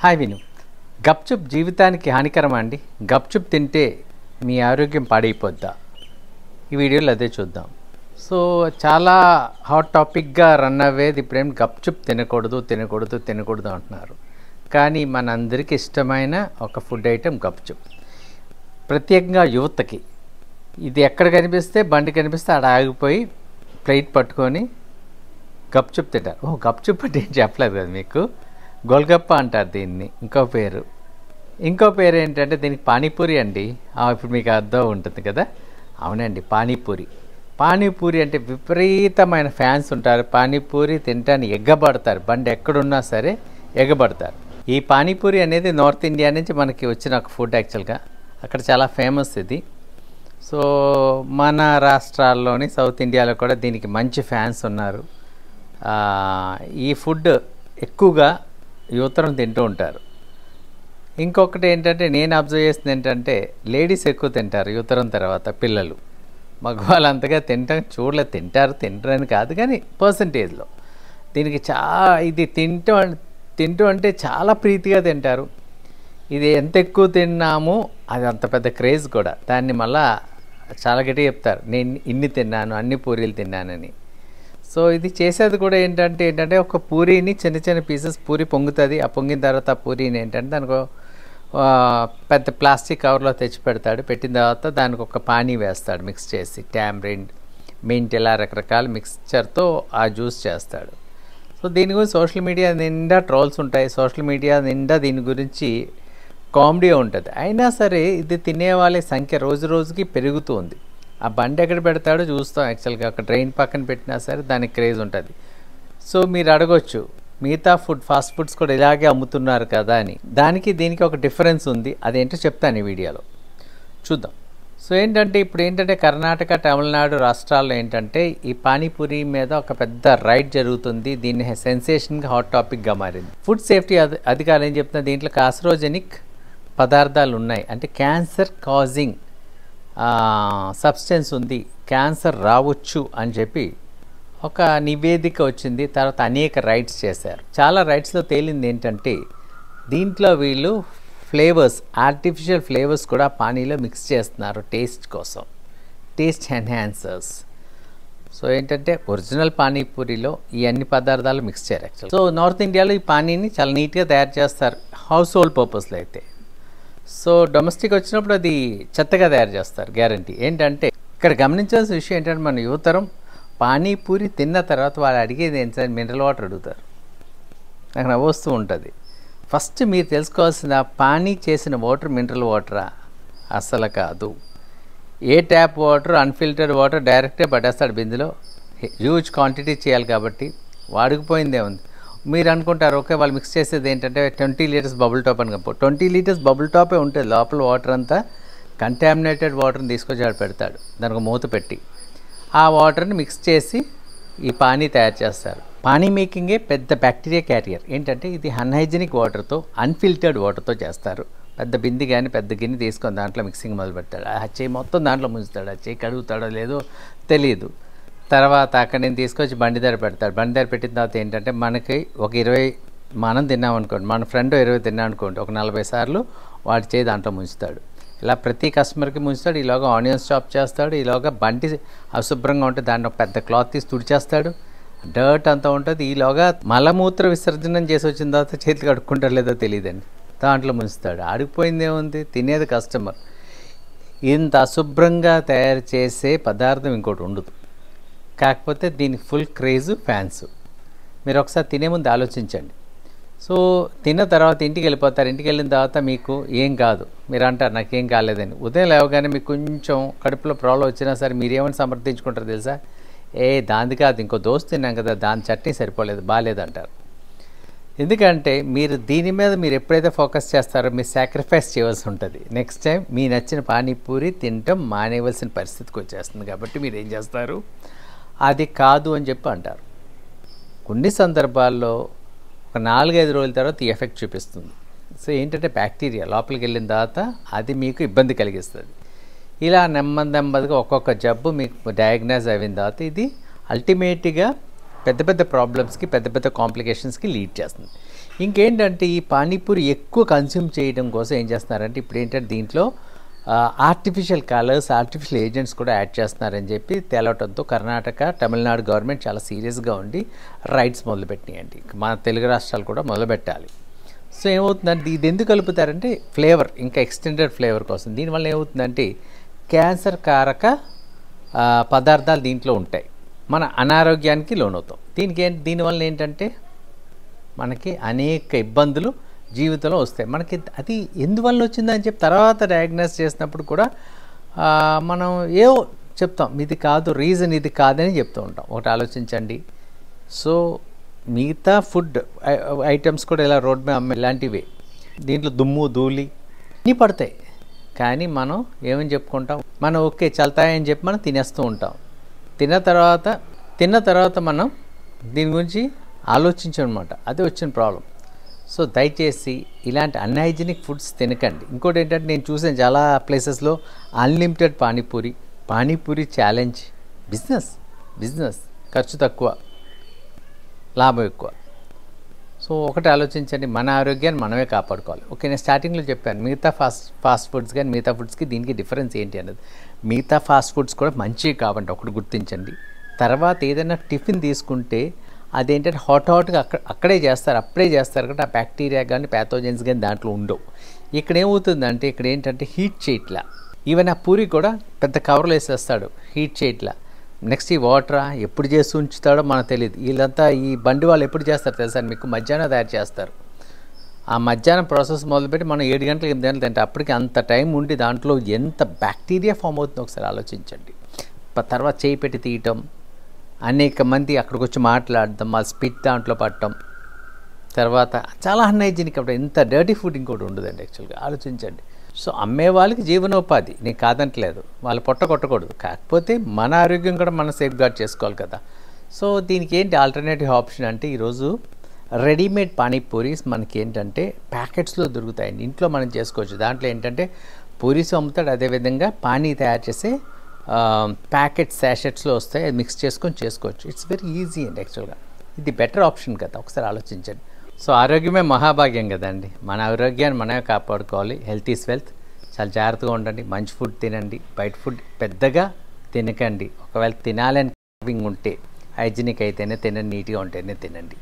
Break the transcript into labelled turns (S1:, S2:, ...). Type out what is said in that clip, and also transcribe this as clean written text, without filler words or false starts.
S1: Hi విను. గప్చుప్ జీవితానికి హానికరమా అండి? గప్చుప్ తింటే మీ ఆరోగ్యం పాడైపోద్దా? ఈ వీడియోలో అదే చూద్దాం. సో చాలా హాట్ టాపిక్గా రన్ అవ్వేది ఇప్పుడేం గప్చుప్ తినకూడదు అంటున్నారు. కానీ మనందరికీ ఇష్టమైన ఒక ఫుడ్ ఐటెం గప్చుప్. ప్రత్యేకంగా యువతకి ఇది ఎక్కడ కనిపిస్తే బండి కనిపిస్తే ఆడ ఆగిపోయి ప్లేట్ పట్టుకొని గప్చుప్ తింటారు. గప్చుప్ అంటే ఏం చెప్పలేదు కదా మీకు. గోల్గప్ప అంటారు దీన్ని. ఇంకో పేరు ఏంటంటే దీనికి పానీపూరి అండి. ఇప్పుడు మీకు అర్థం ఉంటుంది కదా. అవునండి, పానీపూరి అంటే విపరీతమైన ఫ్యాన్స్ ఉంటారు. పానీపూరి తింటానికి ఎగ్గబడతారు. బండి ఎక్కడున్నా సరే ఎగ్గబడతారు. ఈ పానీపూరి అనేది నార్త్ ఇండియా నుంచి మనకి వచ్చిన ఒక ఫుడ్. యాక్చువల్గా అక్కడ చాలా ఫేమస్ ఇది. సో మన రాష్ట్రాల్లోని సౌత్ ఇండియాలో కూడా దీనికి మంచి ఫ్యాన్స్ ఉన్నారు. ఈ ఫుడ్ ఎక్కువగా యువతరం తింటూ ఉంటారు. ఇంకొకటి ఏంటంటే నేను అబ్జర్వ్ చేసింది ఏంటంటే లేడీస్ ఎక్కువ తింటారు యువతరం తర్వాత. పిల్లలు మగవాళ్ళు అంతగా తింటారని కాదు, కానీ పర్సంటేజ్లో దీనికి ఇది తింటూ అంటే చాలా ప్రీతిగా తింటారు. ఇది ఎంత ఎక్కువ తిన్నామో అది అంత పెద్ద క్రేజ్ కూడా. దాన్ని మళ్ళా చాలా గట్టిగా చెప్తారు, నేను ఇన్ని తిన్నాను, అన్ని పూరీలు తిన్నానని. సో ఇది చేసేది కూడా ఏంటంటే ఒక పూరీని చిన్న పీసెస్ పూరి పొంగుతుంది. ఆ పొంగిన తర్వాత ఆ పూరీని ఏంటంటే దానికి పెద్ద ప్లాస్టిక్ కవర్లో తెచ్చి పెడతాడు. పెట్టిన తర్వాత దానికి ఒక పానీ వేస్తాడు మిక్స్ చేసి, టామరిన్, మింట్, ఇలా రకరకాల మిక్స్చర్తో ఆ జ్యూస్ చేస్తాడు. సో దీని గురించి సోషల్ మీడియా నిండా ట్రోల్స్ ఉంటాయి. సోషల్ మీడియా నిండా దీని గురించి కామెడీ ఉంటుంది. అయినా సరే ఇది తినే వాళ్ళ సంఖ్య రోజు రోజుకి పెరుగుతూ ఉంది. ఆ బండి ఎక్కడ పెడతాడో చూస్తాం. యాక్చువల్గా ఒక డ్రైన్ పక్కన పెట్టినా సరే దానికి క్రేజ్ ఉంటుంది. సో మీరు అడగొచ్చు, మిగతా ఫాస్ట్ ఫుడ్స్ కూడా ఇలాగే అమ్ముతున్నారు కదా అని. దీనికి ఒక డిఫరెన్స్ ఉంది. అదేంటో చెప్తాను ఈ వీడియోలో, చూద్దాం. సో ఇప్పుడు ఏంటంటే కర్ణాటక, తమిళనాడు రాష్ట్రాల్లో ఏంటంటే ఈ పానీపూరి మీద ఒక పెద్ద రైడ్ జరుగుతుంది. దీన్ని సెన్సేషన్గా హాట్ టాపిక్గా మారింది. ఫుడ్ సేఫ్టీ అధికారులు ఏం చెప్తున్నారు, దీంట్లో కార్సినోజెనిక్ పదార్థాలు ఉన్నాయి, అంటే క్యాన్సర్ కాజింగ్ సబ్స్టెన్స్ ఉంది, క్యాన్సర్ రావచ్చు అని చెప్పి ఒక నివేదిక వచ్చింది. తర్వాత అనేక రైడ్స్ చేశారు. చాలా రైడ్స్లో తేలింది ఏంటంటే దీంట్లో వీళ్ళు ఆర్టిఫిషియల్ ఫ్లేవర్స్ కూడా పానీలో మిక్స్ చేస్తున్నారు టేస్ట్ కోసం, టేస్ట్ ఎన్హాన్సర్స్. సో ఏంటంటే ఒరిజినల్ పానీపూరిలో ఈ అన్ని పదార్థాలు మిక్స్ చేయరు యాక్చువల్. సో నార్త్ ఇండియాలో ఈ పానీని చాలా నీట్గా తయారు చేస్తారు హౌస్ హోల్డ్ పర్పస్లో అయితే. సో డొమెస్టిక్ వచ్చినప్పుడు అది చెత్తగా తయారు చేస్తారు గ్యారంటీ. ఏంటంటే ఇక్కడ గమనించాల్సిన విషయం ఏంటంటే మన యువతరం పానీపూరి తిన్న తర్వాత వాళ్ళు అడిగేది ఏంటంటే మినరల్ వాటర్ అడుగుతారు. నాకు నవ్వొస్తూ ఉంటుంది. ఫస్ట్ మీరు తెలుసుకోవాల్సిన పానీ చేసిన వాటర్ మినరల్ వాటరా? అస్సలు కాదు. ఏ ట్యాప్ వాటర్, అన్ఫిల్టర్డ్ వాటర్ డైరెక్ట్గా పట్టేస్తాడు బిందులో. హ్యూజ్ క్వాంటిటీ చేయాలి కాబట్టి వాడుకుపోయిందే ఉంది. మీరు అనుకుంటారు ఓకే వాళ్ళు మిక్స్ చేసేది ఏంటంటే 20 లీటర్స్ బబుల్ టాప్ అని. 20 లీటర్స్ బబుల్ టాపే ఉంటుంది. లోపల వాటర్ అంతా కంటామినేటెడ్ వాటర్ని తీసుకొచ్చి ఆడ పెడతాడు, దానికి మూత పెట్టి. ఆ వాటర్ని మిక్స్ చేసి ఈ పానీ తయారు చేస్తారు. పానీ మేకింగే పెద్ద బ్యాక్టీరియా క్యారియర్. ఏంటంటే ఇది అన్హైజీనిక్ వాటర్తో, అన్ఫిల్టర్డ్ వాటర్తో చేస్తారు. పెద్ద బింది కానీ పెద్ద గిన్నె తీసుకొని దాంట్లో మిక్సింగ్ మొదలు పెడతాడు. ఆ చేయి మొత్తం దాంట్లో ముంచుతాడు. ఆ చేయి కడుగుతాడో లేదో తెలియదు. తర్వాత అక్కడ నేను తీసుకొచ్చి బండి దగ్గర పెడతాడు. బండి దగ్గర పెట్టిన తర్వాత ఏంటంటే మనకి ఒక 20 మనం తిన్నాం అనుకోండి, మన ఫ్రెండ్ 20 తిన్నాం అనుకోండి, ఒక 40 సార్లు వాడి చేయి దాంట్లో ముంచుతాడు. ఇలా ప్రతి కస్టమర్కి ముంచుతాడు. ఈలోగా ఆనియన్స్ చాప్ చేస్తాడు. ఈలోగా బండి అశుభ్రంగా ఉంటే దాన్ని ఒక పెద్ద క్లాత్ తీసి తుడిచేస్తాడు. డర్ట్ అంతా ఉంటుంది. ఈలోగా మలమూత్ర విసర్జనం చేసి వచ్చిన తర్వాత చేతులు కడుక్కుంటారు లేదో తెలియదండి, దాంట్లో ముంచుతాడు. ఆడిపోయిందేముంది, తినేది కస్టమర్. ఇంత అశుభ్రంగా తయారు చేసే పదార్థం ఇంకోటి ఉండదు. కాకపోతే దీనికి ఫుల్ క్రేజు, ఫ్యాన్స్. మీరు ఒకసారి తినే ముందు ఆలోచించండి. సో తిన్న తర్వాత ఇంటికి వెళ్ళిపోతారు. ఇంటికి వెళ్ళిన తర్వాత మీకు ఏం కాదు, మీరు అంటారు నాకేం కాలేదని. ఉదయం లేవగానే మీకు కొంచెం కడుపులో ప్రాబ్లం వచ్చినా సరే మీరేమని సమర్థించుకుంటారు తెలుసా? దాని కాదు, ఇంకో దోశ తిన్నాం కదా, దాని చట్నీ సరిపోలేదు, బాగాలేదంటారు. ఎందుకంటే దీని మీద మీరు ఎప్పుడైతే ఫోకస్ చేస్తారో మీరు సాక్రిఫైస్ చేయవలసి ఉంటుంది. నెక్స్ట్ టైం మీ నచ్చిన పానీపూరి తినటం మానేవలసిన పరిస్థితికి వచ్చేస్తుంది. కాబట్టి మీరు ఏం చేస్తారు, అది కాదు అని చెప్పి అంటారు. కొన్ని సందర్భాల్లో ఒక 4-5 రోజుల తర్వాత ఈ ఎఫెక్ట్ చూపిస్తుంది. సో ఏంటంటే బ్యాక్టీరియా లోపలికి వెళ్ళిన తర్వాత అది మీకు ఇబ్బంది కలిగిస్తుంది. ఇలా నెమ్మదిగా ఒక్కొక్క జబ్బు మీకు డయాగ్నోజ్ అయిన తర్వాత ఇది అల్టిమేట్గా పెద్ద పెద్ద ప్రాబ్లమ్స్కి, పెద్ద పెద్ద కాంప్లికేషన్స్కి లీడ్ చేస్తుంది. ఇంకేంటంటే ఈ పానీపూరి ఎక్కువ కన్స్యూమ్ చేయడం కోసం ఏం చేస్తున్నారంటే ఇప్పుడు ఏంటంటే దీంట్లో ఆర్టిఫిషియల్ కలర్స్, ఆర్టిఫిషియల్ ఏజెంట్స్ కూడా యాడ్ చేస్తున్నారని చెప్పి తేలవడంతో కర్ణాటక, తమిళనాడు గవర్నమెంట్ చాలా సీరియస్గా ఉండి రైట్స్ మొదలుపెట్టినాయండి. మన తెలుగు రాష్ట్రాలు కూడా మొదలుపెట్టాలి. సో ఏమవుతుందంటే ఇది ఎందుకు కలుపుతారంటే ఫ్లేవర్, ఇంకా ఎక్స్టెండెడ్ ఫ్లేవర్ కోసం. దీనివల్ల ఏమవుతుందంటే క్యాన్సర్ కారక పదార్థాలు దీంట్లో ఉంటాయి, మన అనారోగ్యానికి లోనవుతాం. దీనివల్ల ఏంటంటే మనకి అనేక ఇబ్బందులు జీవితంలో వస్తాయి. మనకి అది ఎందువల్ల వచ్చిందని చెప్పి తర్వాత డయాగ్నోస్ చేసినప్పుడు కూడా మనం ఏవో చెప్తాం, ఇది కాదు, రీజన్ ఇది కాదని చెప్తూ ఉంటాం. ఒకటి ఆలోచించండి. సో మిగతా ఫుడ్ ఐటమ్స్ కూడా ఇలా రోడ్ మీద అమ్మే ఇలాంటివి, దీంట్లో దుమ్ము ధూళి అన్నీ పడతాయి. కానీ మనం ఏమని చెప్పుకుంటాం, మనం ఓకే చల్తాయని చెప్పి మనం తినేస్తూ ఉంటాం. తిన్న తర్వాత మనం దీని గురించి ఆలోచించమన్నమాట. అదే వచ్చిన ప్రాబ్లం. సో దయచేసి ఇలాంటి అన్హైజీనిక్ ఫుడ్స్ తినకండి. ఇంకోటి ఏంటంటే నేను చూసాను చాలా ప్లేసెస్లో అన్లిమిటెడ్ పానీపూరి ఛాలెంజ్. బిజినెస్ ఖర్చు తక్కువ, లాభం ఎక్కువ. సో ఒకటి ఆలోచించండి, మన ఆరోగ్యాన్ని మనమే కాపాడుకోవాలి. ఓకే, నేను స్టార్టింగ్లో చెప్పాను మిగతా ఫాస్ట్ ఫుడ్స్ కానీ మిగతా ఫుడ్స్కి దీనికి డిఫరెన్స్ ఏంటి అన్నది. మిగతా ఫాస్ట్ ఫుడ్స్ కూడా మంచివి కాబట్టి ఒకటి గుర్తించండి. తర్వాత ఏదైనా టిఫిన్ తీసుకుంటే అదేంటంటే హాట్గా అప్పుడే చేస్తారు కాబట్టి ఆ బ్యాక్టీరియా కానీ ప్యాథోజన్స్ కానీ దాంట్లో ఉండవు. ఇక్కడ ఏమవుతుందంటే ఇక్కడ ఏంటంటే హీట్ చేయట్లా. ఈవెన్ ఆ పూరి కూడా పెద్ద కవర్లు వేసేస్తాడు, హీట్ చేయట్లా. నెక్స్ట్ ఈ వాటరా ఎప్పుడు చేసి ఉంచుతాడో మనకు తెలియదు. వీళ్ళంతా ఈ బండి వాళ్ళు ఎప్పుడు చేస్తారు తెలుసా మీకు, మధ్యాహ్నం తయారు చేస్తారు. ఆ మధ్యాహ్నం ప్రాసెస్ మొదలుపెట్టి మనం 7 గంటలు 8 గంటలు తింటే అప్పటికి అంత టైం ఉండి దాంట్లో ఎంత బ్యాక్టీరియా ఫామ్ అవుతుందో ఒకసారి ఆలోచించండి. తర్వాత చేయి పెట్టి తీయటం, అనేక మంది అక్కడికి వచ్చి మాట్లాడడం, ఆ స్పిట్ దాంట్లో పట్టడం, తర్వాత చాలా అన్హైజీనిక్. అప్పుడు ఎంత డర్టీ ఫుడ్ ఇంకోటి ఉండదండి యాక్చువల్గా. ఆలోచించండి. సో అమ్మే వాళ్ళకి జీవనోపాధి, నేను కాదంటలేదు, వాళ్ళు పొట్ట కొట్టకూడదు. కాకపోతే మన ఆరోగ్యం కూడా మనం సేఫ్ గార్డ్ చేసుకోవాలి కదా. సో దీనికి ఏంటి ఆల్టర్నేటివ్ ఆప్షన్ అంటే ఈరోజు రెడీమేడ్ పానీపూరీస్ మనకి ఏంటంటే ప్యాకెట్స్లో దొరుకుతాయండి. ఇంట్లో మనం చేసుకోవచ్చు. దాంట్లో ఏంటంటే పూరీస్ అమ్ముతాడు, అదేవిధంగా పానీ తయారు చేసే ప్యాకెట్ శాషెట్స్లో వస్తాయి, అది మిక్స్ చేసుకొని చేసుకోవచ్చు. ఇట్స్ వెరీ ఈజీ అండి యాక్చువల్గా. ఇది బెటర్ ఆప్షన్ కదా, ఒకసారి ఆలోచించండి. సో ఆరోగ్యమే మహాభాగ్యం కదండి. మన ఆరోగ్యాన్ని మనమే కాపాడుకోవాలి. Health is wealth. చాలా జాగ్రత్తగా ఉండండి. మంచి ఫుడ్ తినండి. బయట ఫుడ్ పెద్దగా తినకండి. ఒకవేళ తినాలని ఉంటే హైజీనిక్ అయితేనే తినండి, నీట్గా ఉంటేనే తినండి.